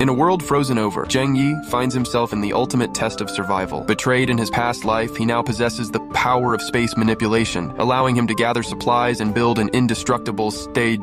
In a world frozen over, Zheng Yi finds himself in the ultimate test of survival. Betrayed in his past life, he now possesses the power of space manipulation, allowing him to gather supplies and build an indestructible,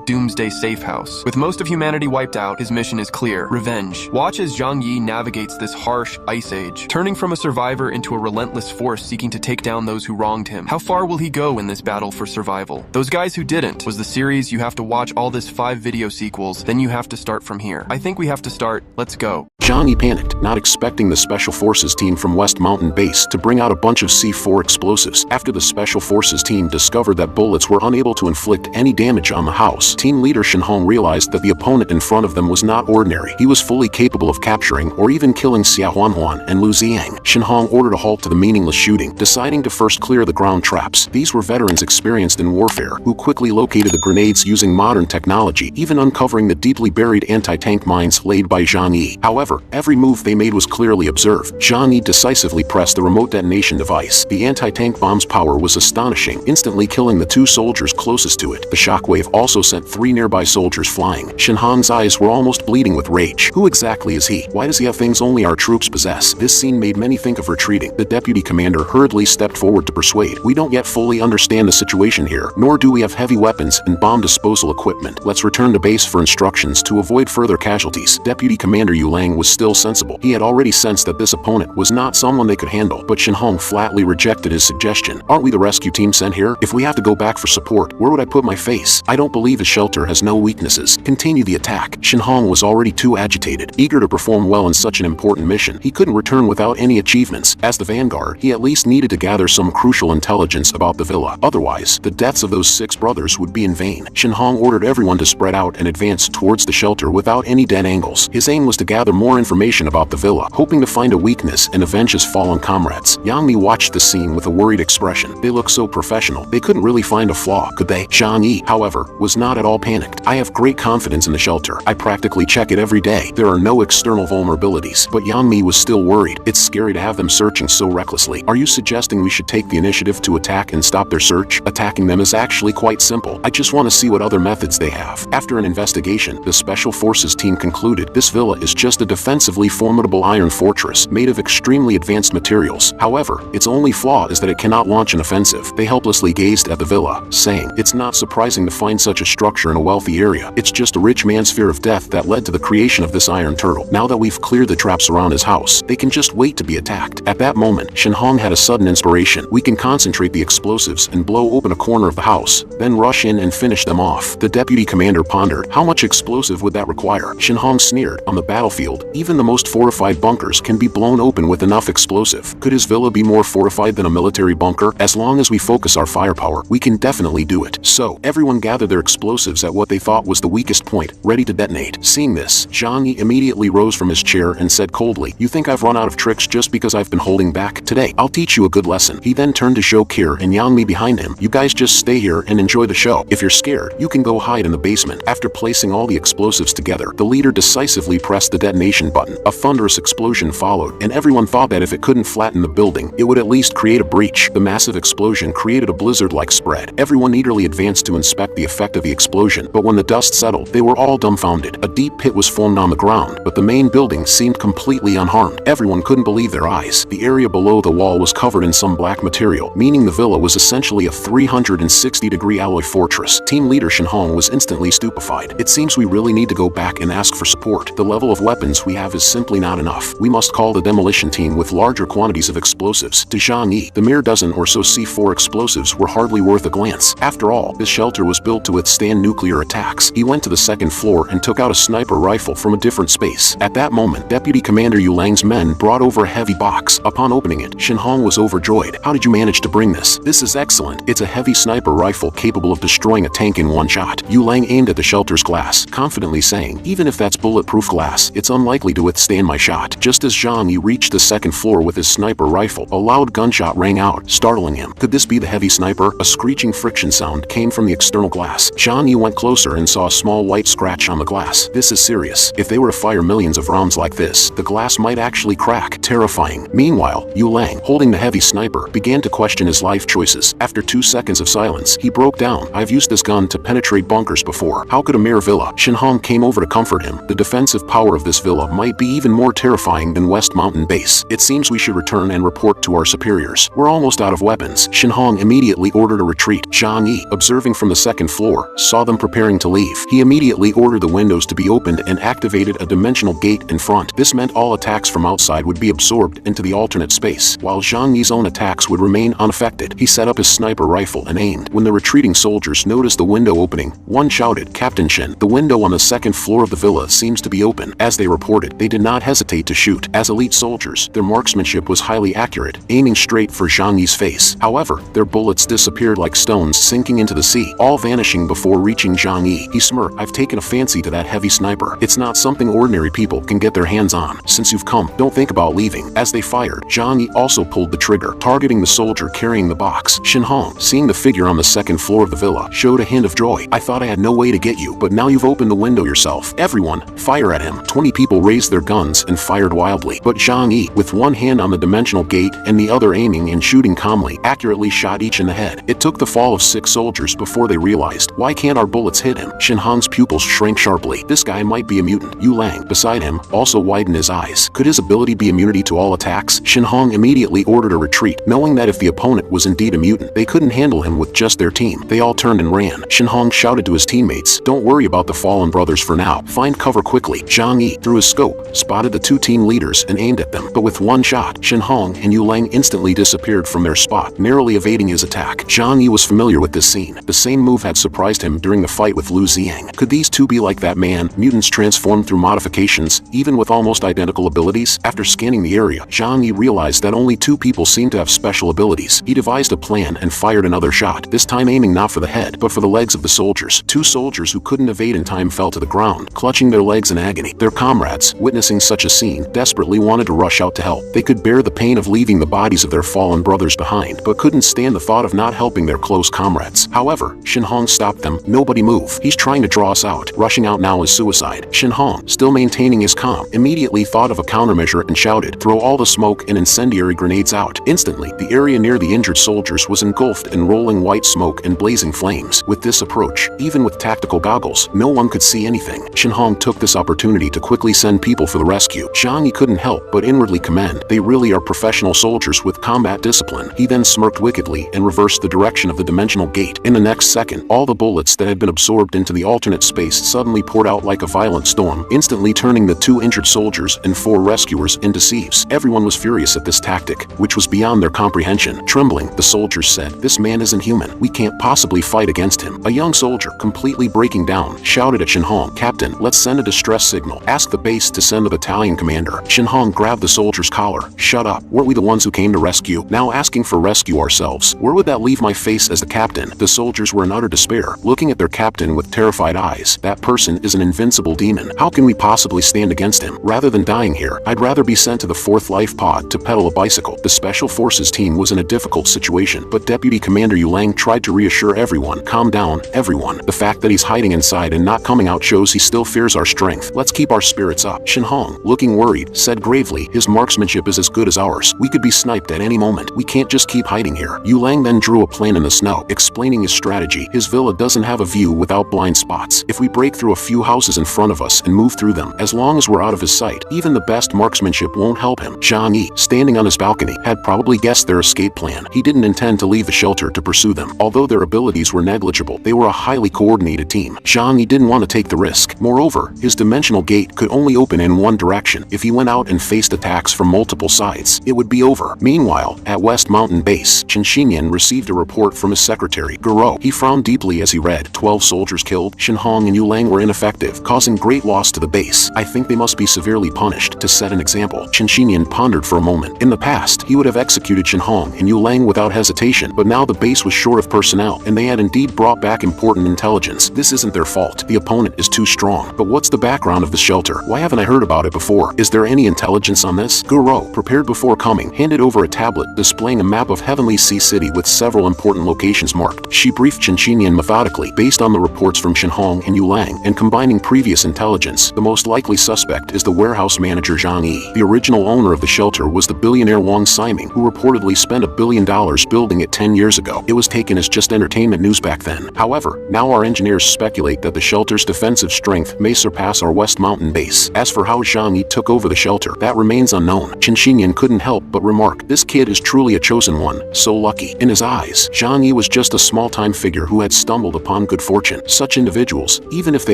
doomsday safe house. With most of humanity wiped out, his mission is clear: revenge. Watch as Zheng Yi navigates this harsh ice age, turning from a survivor into a relentless force seeking to take down those who wronged him. How far will he go in this battle for survival? Those Guys Who Didn't was the series. You have to watch all this 5 video sequels, then you have to start from here. I think we have to start. Let's go. Zheng Yi panicked, not expecting the Special Forces team from West Mountain Base to bring out a bunch of C4 explosives. After the Special Forces team discovered that bullets were unable to inflict any damage on the house, team leader Shinhong realized that the opponent in front of them was not ordinary. He was fully capable of capturing or even killing Xia Huanhuan and Lu Ziang. Shinhong ordered a halt to the meaningless shooting, deciding to first clear the ground traps. These were veterans experienced in warfare, who quickly located the grenades using modern technology, even uncovering the deeply buried anti-tank mines laid by Zheng Yi. However, every move they made was clearly observed. Zheng Yi decisively pressed the remote detonation device. The anti-tank bomb's power was astonishing, instantly killing the 2 soldiers closest to it. The shockwave also sent 3 nearby soldiers flying. Shinhong's eyes were almost bleeding with rage. Who exactly is he? Why does he have things only our troops possess? This scene made many think of retreating. The deputy commander hurriedly stepped forward to persuade. We don't yet fully understand the situation here, nor do we have heavy weapons and bomb disposal equipment. Let's return to base for instructions to avoid further casualties. Deputy Commander Yu Lang was still sensible. He had already sensed that this opponent was not someone they could handle, but Shinhong flatly rejected his suggestion. Aren't we the rescue team sent here? If we have to go back for support, where would I put my face? I don't believe his shelter has no weaknesses. Continue the attack. Shinhong was already too agitated, eager to perform well in such an important mission. He couldn't return without any achievements. As the vanguard, he at least needed to gather some crucial intelligence about the villa. Otherwise, the deaths of those 6 brothers would be in vain. Shinhong ordered everyone to spread out and advance towards the shelter without any dead angles. His aim was to gather more information about the villa, hoping to find a weakness and avenge his fallen comrades. Yang Mi watched the scene with a worried expression. They looked so professional. They couldn't really find a flaw, could they? Zheng Yi, however, was not at all panicked. I have great confidence in the shelter. I practically check it every day. There are no external vulnerabilities. But Yang Mi was still worried. It's scary to have them searching so recklessly. Are you suggesting we should take the initiative to attack and stop their search? Attacking them is actually quite simple. I just want to see what other methods they have. After an investigation, the Special Forces team concluded this villa is just a defensively formidable iron fortress made of extremely advanced materials. However, its only flaw is that it cannot launch an offensive. They helplessly gazed at the villa, saying, "It's not surprising to find such a structure in a wealthy area. It's just a rich man's fear of death that led to the creation of this iron turtle. Now that we've cleared the traps around his house, they can just wait to be attacked." At that moment, Shinhong had a sudden inspiration. We can concentrate the explosives and blow open a corner of the house, then rush in and finish them off. The deputy commander pondered, how much explosive would that require? Shinhong sneered, on the battlefield, even the most fortified bunkers can be blown open with enough explosive. Could his villa be more fortified than a military bunker? As long as we focus our firepower, we can definitely do it. So, everyone gathered their explosives at what they thought was the weakest point, ready to detonate. Seeing this, Zheng Yi immediately rose from his chair and said coldly, "You think I've run out of tricks just because I've been holding back? Today, I'll teach you a good lesson." He then turned to Zhou Qi and Yang Mi behind him. "You guys just stay here and enjoy the show. If you're scared, you can go hide in the basement." After placing all the explosives together, the leader decisively pressed the detonation button. A thunderous explosion followed, and everyone thought that if it couldn't flatten the building, it would at least create a breach. The massive explosion created a blizzard-like spread. Everyone eagerly advanced to inspect the effect of the explosion, but when the dust settled, they were all dumbfounded. A deep pit was formed on the ground, but the main building seemed completely unharmed. Everyone couldn't believe their eyes. The area below the wall was covered in some black material, meaning the villa was essentially a 360-degree alloy fortress. Team leader Shinhong was instantly stupefied. "It seems we really need to go back and ask for support. The level of weapons we have is simply not enough. We must call the demolition team with larger quantities of explosives." To Zheng Yi, the mere dozen or so C4 explosives were hardly worth a glance. After all, this shelter was built to withstand nuclear attacks. He went to the second floor and took out a sniper rifle from a different space. At that moment, Deputy Commander Yu Lang's men brought over a heavy box. Upon opening it, Shinhong was overjoyed. "How did you manage to bring this? This is excellent. It's a heavy sniper rifle capable of destroying a tank in one shot." Yu Lang aimed at the shelter's glass, confidently saying, "Even if that's bulletproof glass, it's unlikely to withstand my shot." Just as Zheng Yi reached the second floor with his sniper rifle, a loud gunshot rang out, startling him. Could this be the heavy sniper? A screeching friction sound came from the external glass. Zheng Yi went closer and saw a small white scratch on the glass. This is serious. If they were to fire millions of rounds like this, the glass might actually crack. Terrifying. Meanwhile, Yu Lang, holding the heavy sniper, began to question his life choices. After 2 seconds of silence, he broke down. "I've used this gun to penetrate bunkers before. How could a mere villa?" Shinhong came over to comfort him. "The defensive power of this villa might be even more terrifying than West Mountain Base. It seems we should return and report to our superiors. We're almost out of weapons. Shinhong immediately ordered a retreat. Zhang Yi, observing from the second floor, saw them preparing to leave. He immediately ordered the windows to be opened and activated a dimensional gate in front. This meant all attacks from outside would be absorbed into the alternate space, while Zhang Yi's own attacks would remain unaffected. He set up his sniper rifle and aimed. When the retreating soldiers noticed the window opening, one shouted, "Captain Shin, the window on the second floor of the villa seems to be open." As they reported, they did not hesitate to shoot. As elite soldiers, their marksmanship was highly accurate, aiming straight for Zhang Yi's face. However, their bullets disappeared like stones sinking into the sea, all vanishing before reaching Zhang Yi. He smirked. "I've taken a fancy to that heavy sniper. It's not something ordinary people can get their hands on. Since you've come, don't think about leaving." As they fired, Zhang Yi also pulled the trigger, targeting the soldier carrying the box. Shinhong, seeing the figure on the second floor of the villa, showed a hint of joy. "I thought I had no way to get you, but now you've opened the window yourself. Everyone, fire at him." 20 people raised their guns and fired wildly, but Zhang Yi, with one hand on the dimensional gate and the other aiming and shooting calmly, accurately shot each in the head. It took the fall of 6 soldiers before they realized, why can't our bullets hit him? Shinhong's pupils shrank sharply. This guy might be a mutant. Yu Lang, beside him, also widened his eyes. Could his ability be immunity to all attacks? Shinhong immediately ordered a retreat, knowing that if the opponent was indeed a mutant, they couldn't handle him with just their team. They all turned and ran. Shinhong shouted to his teammates, "Don't worry about the fallen brothers for now. Find cover quickly." Zhang Yi, through his scope, spotted the 2 team leaders and aimed at them, but with one shot, Shinhong and Yu Lang instantly disappeared from their spot, narrowly evading his attack. Zhang Yi was familiar with this scene. The same move had surprised him during the fight with Lu Ziang. Could these two be like that man, mutants transformed through modifications, even with almost identical abilities? After scanning the area, Zhang Yi realized that only 2 people seemed to have special abilities. He devised a plan and fired another shot, this time aiming not for the head, but for the legs of the soldiers. 2 soldiers who couldn't evade in time fell to the ground, clutching their legs in agony. Their comrades, witnessing such a scene, desperately wanted to rush out to help. They could bear the pain of leaving the bodies of their fallen brothers behind, but couldn't stand the thought of not helping their close comrades. However, Shinhong stopped them. "Nobody move. He's trying to draw us out. Rushing out now is suicide." Shinhong, still maintaining his calm, immediately thought of a countermeasure and shouted, "Throw all the smoke and incendiary grenades out." Instantly, the area near the injured soldiers was engulfed in rolling white smoke and blazing flames. With this approach, even with tactical goggles, no one could see anything. Shinhong took this opportunity to quickly send people for the rescue. Zhang Yi couldn't help but inwardly commend. They really are professional soldiers with combat discipline. He then smirked wickedly and reversed the direction of the dimensional gate. In the next second, all the bullets that had been absorbed into the alternate space suddenly poured out like a violent storm, instantly turning the 2 injured soldiers and 4 rescuers into sieves. Everyone was furious at this tactic, which was beyond their comprehension. Trembling, the soldiers said, "This man isn't human. We can't possibly fight against him." A young soldier, completely breaking down, shouted at Shinhong, "Captain, let's send a distress signal. Ask the base to send the battalion commander." Shinhong grabbed the soldier's collar. "Shut up. Weren't we the ones who came to rescue? Now asking for rescue ourselves. Where would that leave my face as the captain?" The soldiers were in utter despair, looking at their captain with terrified eyes. "That person is an invincible demon. How can we possibly stand against him? Rather than dying here, I'd rather be sent to the 4th life pod to pedal a bicycle." The Special Forces team was in a difficult situation, but Deputy Commander Yu Lang tried to reassure everyone. "Calm down, everyone. The fact that he's hiding inside and not coming out shows he still fears our strength. Let's keep our spirits up." Shinhong, looking worried, said gravely, "His marksmanship is as good as ours. We could be sniped at any moment. We can't just keep hiding here." Yu Lang then drew a plan in the snow, explaining his strategy. "His villa doesn't have a view without blind spots. If we break through a few houses in front of us and move through them, as long as we're out of his sight, even the best marksmanship won't help him." Zhang Yi, standing on his balcony, had probably guessed their escape plan. He didn't intend to leave the shelter to pursue them. Although their abilities were negligible, they were a highly coordinated team. Zhang Yi didn't want to take the risk. Moreover, his dimensional gate could only open in one direction. If he went out and faced attacks from multiple sides, it would be over. Meanwhile, at West Mountain Base, Chen Xinyan received a report from his secretary, Guro. He frowned deeply as he read, 12 soldiers killed, Shinhong and Yu Lang were ineffective, causing great loss to the base. I think they must be severely punished to set an example. Chen Xinyan pondered for a moment. In the past, he would have executed Shinhong and Yu Lang without hesitation, but now the base was short of personnel, and they had indeed brought back important intelligence. This isn't their fault. The opponent is too strong. But what's the background of the shelter? Why haven't I heard about it before? Is there any intelligence on this? Guro, prepared before coming, handed over a tablet displaying a map of Heavenly Sea City with several important locations marked. She briefed Chen Xinyan methodically, based on the reports from Shinhong and Yu Lang, and combining previous intelligence. The most likely suspect is the warehouse manager Zhang Yi. The original owner of the shelter was the billionaire Wang Siming, who reportedly spent $1 billion building it 10 years ago. It was taken as just entertainment news back then. However, now our engineers speculate that the shelter's defensive strength may surpass our West Mountain base. As for how Zhang Yi took over the shelter, that remains unknown. Chen Xinyan couldn't help but remark, this kid is truly a chosen one, so lucky. In his eyes, Zhang Yi was just a small-time figure who had stumbled upon good fortune. Such individuals, even if they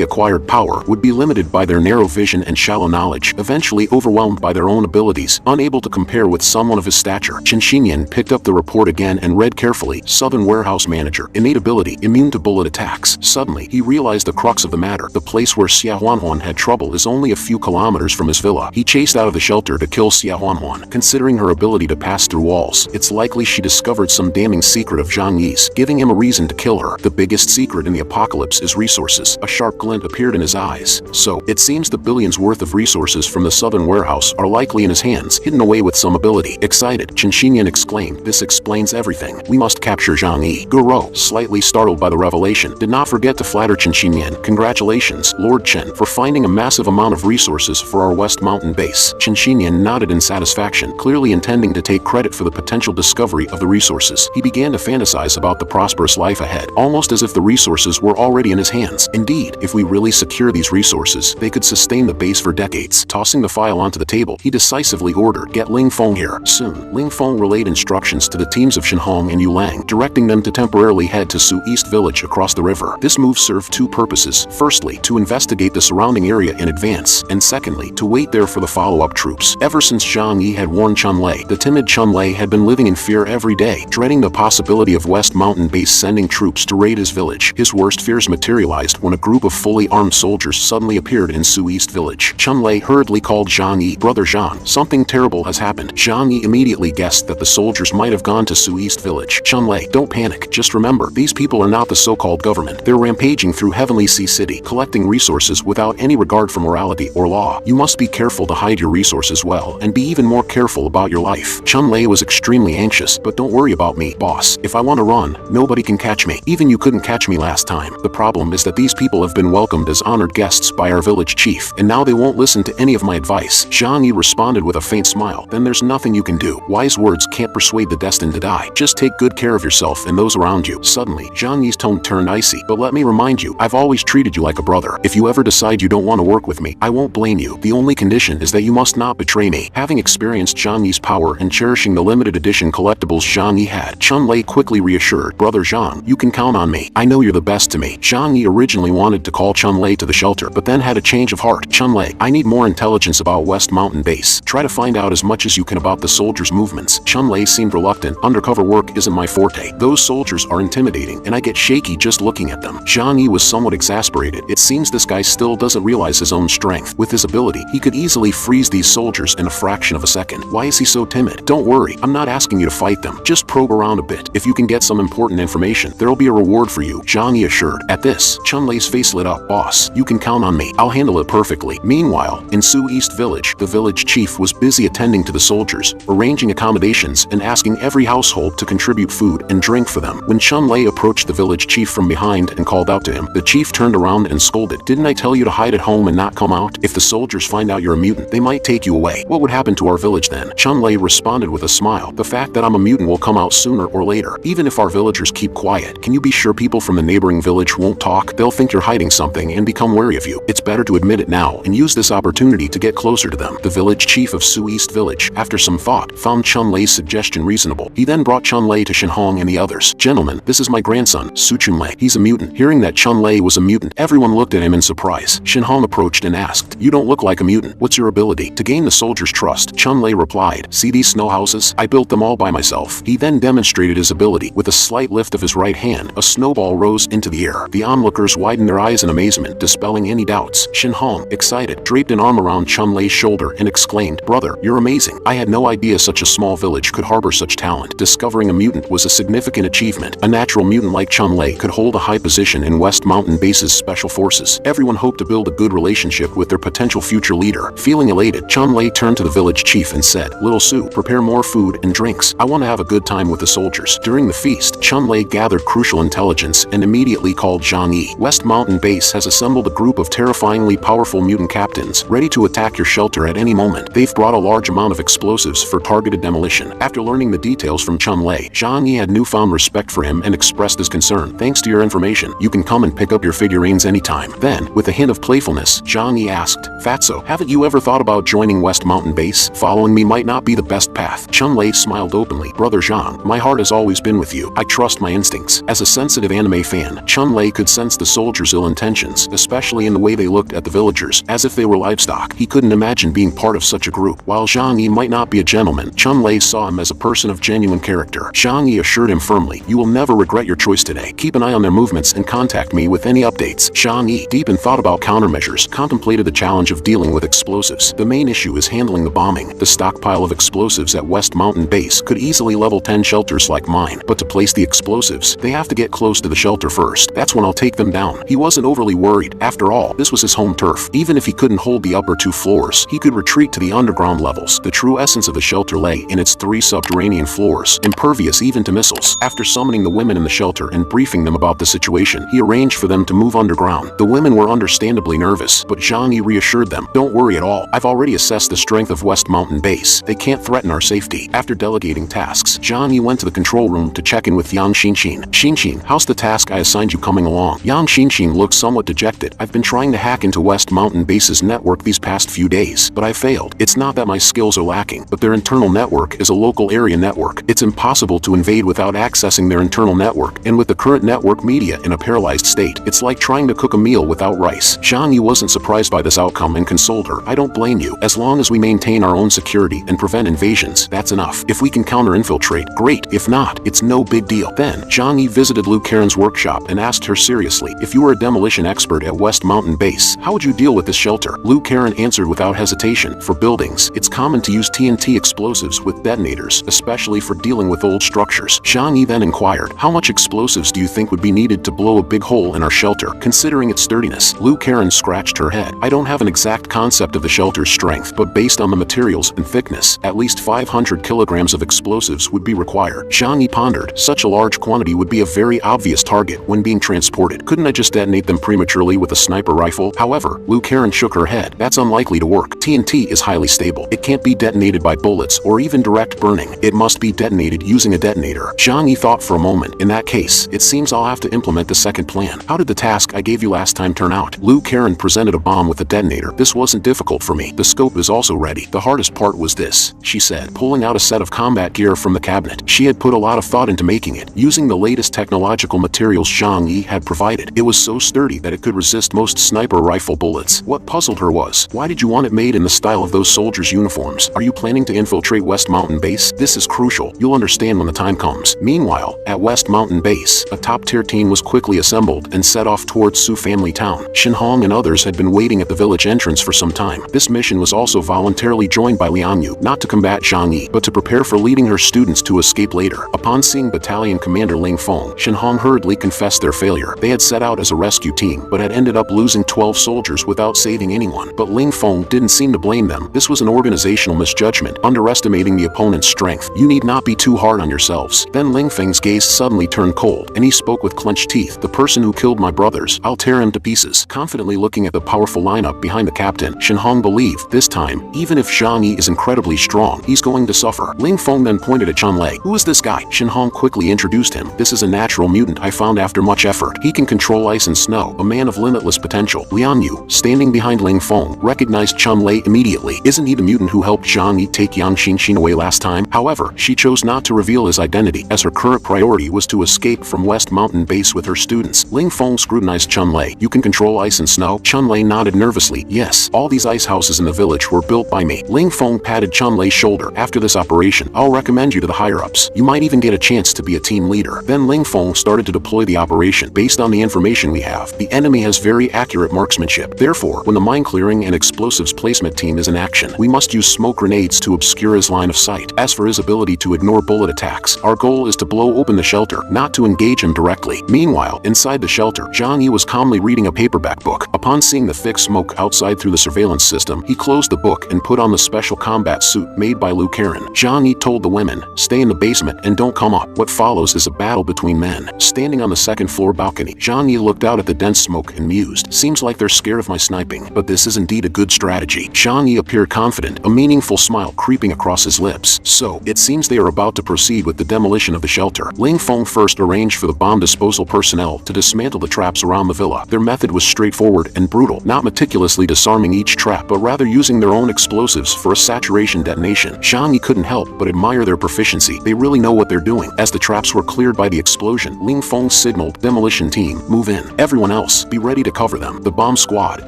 acquired power, would be limited by their narrow vision and shallow knowledge, eventually overwhelmed by their own abilities, unable to compare with someone of his stature. Chen Xinyan picked up the report again and read carefully. Southern warehouse manager, innate ability, immune to bullet attacks. Suddenly, he realized the crux of the matter. The place where Xia Huanhuan had trouble is only a few kilometers from his villa. He chased out of the shelter to kill Xia Huanhuan. Considering her ability to pass through walls, it's likely she discovered some damning secret of Zhang Yi's, giving him a reason to kill her. The biggest secret in the apocalypse is resources. A sharp glint appeared in his eyes. So, it seems the billions worth of resources from the southern warehouse are likely in his hands, hidden away with some ability. Excited, Chen Xinyan exclaimed, this explains everything. We must capture Zhang Yi. Guro, slightly startled by the revelation, did not forget to flatter Chen Xinyan. Congratulations, Lord Chen, for finding a massive amount of resources for our West Mountain base. Chen Xinyan nodded in satisfaction, clearly intending to take credit for the potential discovery of the resources. He began to fantasize about the prosperous life ahead, almost as if the resources were already in his hands. Indeed, if we really secure these resources, they could sustain the base for decades. Tossing the file onto the table, he decisively ordered, get Ling Feng here. Soon, Ling Feng relayed instructions to the teams of Shenhong and Yulang, directing them to temporarily head to Su East Village across the river. This move served two purposes. Firstly, to investigate the surrounding area in advance, and secondly, to wait there for the follow-up troops. Ever since Zhang Yi had warned Chunlei, the timid Chunlei had been living in fear every day, dreading the possibility of West Mountain Base sending troops to raid his village. His worst fears materialized when a group of fully armed soldiers suddenly appeared in Su East Village. Chunlei hurriedly called Zhang Yi, Brother Zhang, something terrible has happened. Zhang Yi immediately guessed that the soldiers might have gone to Su East Village. Chunlei, don't panic, just remember, these people are not the so-called government. They're rampaging through Heavenly Sea City, collecting resources without any regard for morality or law. You must be careful to hide your resources well, and be even more careful about your life. Chunlei was extremely anxious, but don't worry about me, boss. If I want to run, nobody can catch me. Even you couldn't catch me last time. The problem is that these people have been welcomed as honored guests by our village chief, and now they won't listen to any of my advice. Zhang Yi responded with a faint smile. Then there's nothing you can do. Wise words can't persuade the destined to die. Just take good care of yourself and those around you. Suddenly, Zhang Yi's tone turned icy. But let me remind you, I've always treated you like a brother. If you ever decide you don't want to work with me, I won't blame you. The only condition is that you must not betray me. Having experienced Zhang Yi's power and cherishing the limited edition collectibles Zhang Yi had, Chunlei quickly reassured, Brother Zhang, you can count on me. I know you're the best to me. Zhang Yi originally wanted to call Chunlei to the shelter, but then had a change of heart. Chunlei, I need more intelligence about West Mountain Base. Try to find out as much as you can about the soldiers' movements. Chunlei seemed reluctant. Undercover work isn't my forte. Those soldiers are intimidating, and I get shaky just looking at them. Zhang Yi was somewhat exasperated. It seems this guy still doesn't realize his own strength. With his ability, he could easily freeze these soldiers in a fraction of a second. Why is he so timid? Don't worry, I'm not asking you to fight them. Just probe around a bit. If you can get some important information, there'll be a reward for you, Zhang Yi assured. At this, Chunlei's face lit up. Boss, you can count on me. I'll handle it perfectly. Meanwhile, in Su East Village, the village chief was busy attending to the soldiers, arranging accommodations and asking every household to contribute food and drink for them. When Chunlei approached the village chief from behind and called out to him, the chief turned around and scolded. Didn't I tell you to hide at home and not come out? If the soldiers find out you're a mutant, they might take you away. What would happen to our village then? Chunlei responded with a smile. The fact that I'm a mutant will come out sooner or later. Even if our villagers keep quiet, can you be sure people from the neighboring village won't talk? They'll think you're hiding something and become wary of you. It's better to admit it now and use this opportunity to get closer to them. The village chief of Su East Village, after some thought, found Chunlei's suggestion reasonable. He then brought Chunlei to Shenhong and the others. Gentlemen, this is my grandson, Su Chunlei. He's a mutant. Hearing that Chunlei was a mutant, everyone looked at him in surprise. Shenhong approached and asked, you don't look like a mutant. What's your ability? To gain the soldiers' trust, Chunlei replied, see these snow houses? I built them all by myself. He then demonstrated his ability. With a slight lift of his right hand, a snowball rose into the air. The onlookers widened their eyes in amazement, dispelling any doubts. Shenhong, excited, draped an arm around Chunlei's shoulder and exclaimed, brother, you're amazing. I had no idea such a small village could harbor such talent. Discovering a mutant was a significant achievement. A natural mutant like Chunlei could hold a high position in West Mountain Base's special forces. Everyone hoped to build a good relationship with their potential future leader. Feeling elated, Chunlei turned to the village chief and said, Little Su, prepare more food and drinks. I want to have a good time with the soldiers. During the feast, Chunlei gathered crucial intelligence and immediately called Zhang Yi. West Mountain Base has assembled a group of terrifyingly powerful mutant captains, ready to attack your shelter at any moment. They've brought a large amount of explosives for targeted demolition. After learning the details from Chunlei, Zhang Yi had newfound respect for him and expressed his concern. Thanks to your information, you can come and pick up your figurines anytime. Then, with a hint of playfulness, Zhang Yi asked, asked. Fatso, haven't you ever thought about joining West Mountain Base? Following me might not be the best path. Chun-Li smiled openly. Brother Zhang, my heart has always been with you. I trust my instincts. As a sensitive anime fan, Chun-Li could sense the soldiers' ill intentions, especially in the way they looked at the villagers, as if they were livestock. He couldn't imagine being part of such a group. While Zhang Yi might not be a gentleman, Chun-Li saw him as a person of genuine character. Zhang Yi assured him firmly, you will never regret your choice today. Keep an eye on their movements and contact me with any updates. Zhang Yi, deep in thought about countermeasures, contemplated the challenge of dealing with explosives. The main issue is handling the bombing. The stockpile of explosives at West Mountain Base could easily level 10 shelters like mine, but to place the explosives, they have to get close to the shelter first. That's when I'll take them down. He wasn't overly worried. After all, this was his home turf. Even if he couldn't hold the upper 2 floors, he could retreat to the underground levels. The true essence of the shelter lay in its 3 subterranean floors, impervious even to missiles. After summoning the women in the shelter and briefing them about the situation, he arranged for them to move underground. The women were understandably nervous, but Zhang Yi reassured them, don't worry at all. I've already assessed the strength of West Mountain Base. They can't threaten our safety. After delegating tasks, Zhang Yi went to the control room to check in with Yang Xinxin. Xinxin, how's the task I assigned you coming along? Yang Xinxin looked somewhat dejected. I've been trying to hack into West Mountain Base's network these past few days, but I failed. It's not that my skills are lacking, but their internal network is a local area network. It's impossible to invade without accessing their internal network, and with the current network media in a paralyzed state, it's like trying to cook a meal without rice. Zhang Yi wasn't surprised by this outcome and consoled her. I don't blame you. As long as we maintain our own security and prevent invasions, that's enough. If we can counter-infiltrate, great. If not, it's no big deal. Then, Zhang Yi visited Liu Karen's workshop and asked her seriously, if you were a demolition expert at West Mountain Base, how would you deal with this shelter? Liu Karen answered without hesitation. For buildings, it's common to use TNT explosives with detonators, especially for dealing with old structures. Zhang Yi then inquired, how much explosives do you think would be needed to blow a big hole in our shelter, considering its sturdiness? Liu Karen scratched her head. I don't have an exact concept of the shelter's strength, but based on the materials and thickness, at least 500 kilograms of explosives would be required. Zhang Yi pondered, such a large quantity would be a very obvious target when being transported. Couldn't I just detonate them prematurely with a sniper rifle? However, Liu Karen shook her head. That's unlikely to work. TNT is highly stable. It can't be detonated by bullets or even direct burning. It must be detonated using a detonator. Zhang Yi thought for a moment. In that case, it seems I'll have to implement the second plan. How did the task I gave you last time turn out? Liu Karen presented a bomb with a detonator. This wasn't difficult for me. The scope is also ready. The hardest part was this, she said, pulling out a set of combat gear from the cabinet. She had put a lot of thought into making it, using the latest technological materials Zhang Yi had provided. It was so sturdy that it could resist most sniper rifle bullets. What puzzled her was, why did you want it made in the style of those soldiers' uniforms? Are you planning to infiltrate West Mountain Base? This is crucial. You'll understand when the time comes. Meanwhile, at West Mountain Base, a top-tier team was quickly assembled and set off towards Su Family Town. Shinhong and others had been waiting at the village entrance for some time. This mission was also voluntarily joined by Lian Yu, not to combat Zhang Yi, but to prepare for leading her students to escape later. Upon seeing Battalion Commander Ling Feng, Shinhong hurriedly confessed their failure. They had set out as a rescue team, but had ended up losing 12 soldiers without saving anyone. But Ling Feng didn't seem to blame them. This was an organizational misjudgment, underestimating the opponent's strength. You need not be too hard on yourselves. Then Ling Feng's gaze suddenly turned cold, and he spoke with clenched teeth. The person who killed my brothers, I'll tear him to pieces. Confidently looking at the powerful lineup behind the captain, Shinhong believed, this time, even if Zhang Yi is incredibly strong, he's going to suffer. Ling Feng then pointed at Chun-Li. Who is this guy? Shinhong quickly introduced him. This is a natural mutant I found after much effort. He can control ice and snow, a man of limitless potential. Lian Yu, standing behind Ling Feng, recognized Chun-Li immediately. Isn't he the mutant who helped Zhang Yi take Yang Xinxin away last time? However, she chose not to reveal his identity, as her current priority was to escape from West Mountain Base with her students. Ling Feng scrutinized Chun-Li. You can control ice and snow? Chun-Li nodded nervously. Yes, all these ice houses in the village were built by me. Ling Feng patted Chun-Li's shoulder. After this operation, I'll recommend you to the higher-ups. You might even get a chance to be a team leader. Then Ling Feng started to deploy the operation. Based on the information we have, the enemy has very accurate marksmanship. Therefore, when the mine clearing and explosives placement team is in action, we must use smoke grenades to obscure his line of sight. As for his ability to ignore bullet attacks, our goal is to blow open the shelter, not to engage him directly. Meanwhile, inside the shelter, Zhang Yi was calmly reading a paperback book. Upon seeing the thick smoke outside through the surveillance system, he closed the book and put on the special combat suit made by Liu Karen. Zhang Yi told the women, stay in the basement and don't come up. What follows is a battle between men. Standing on the second floor balcony, Zhang Yi looked out at the dense smoke and mused. Seems like they're scared of my sniping, but this is indeed a good strategy. Zhang Yi appeared confident, a meaningful smile creeping across his lips. So, it seems they are about to proceed with the demolition of the shelter. Ling Feng first arranged for the bomb disposal personnel to dismantle the traps around the villa. Their method was straightforward and brutal, not meticulous meticulously disarming each trap but rather using their own explosives for a saturation detonation. Zhang Yi couldn't help but admire their proficiency. They really know what they're doing. As the traps were cleared by the explosion, Ling Feng signaled, "Demolition team, move in. Everyone else, be ready to cover them." The bomb squad,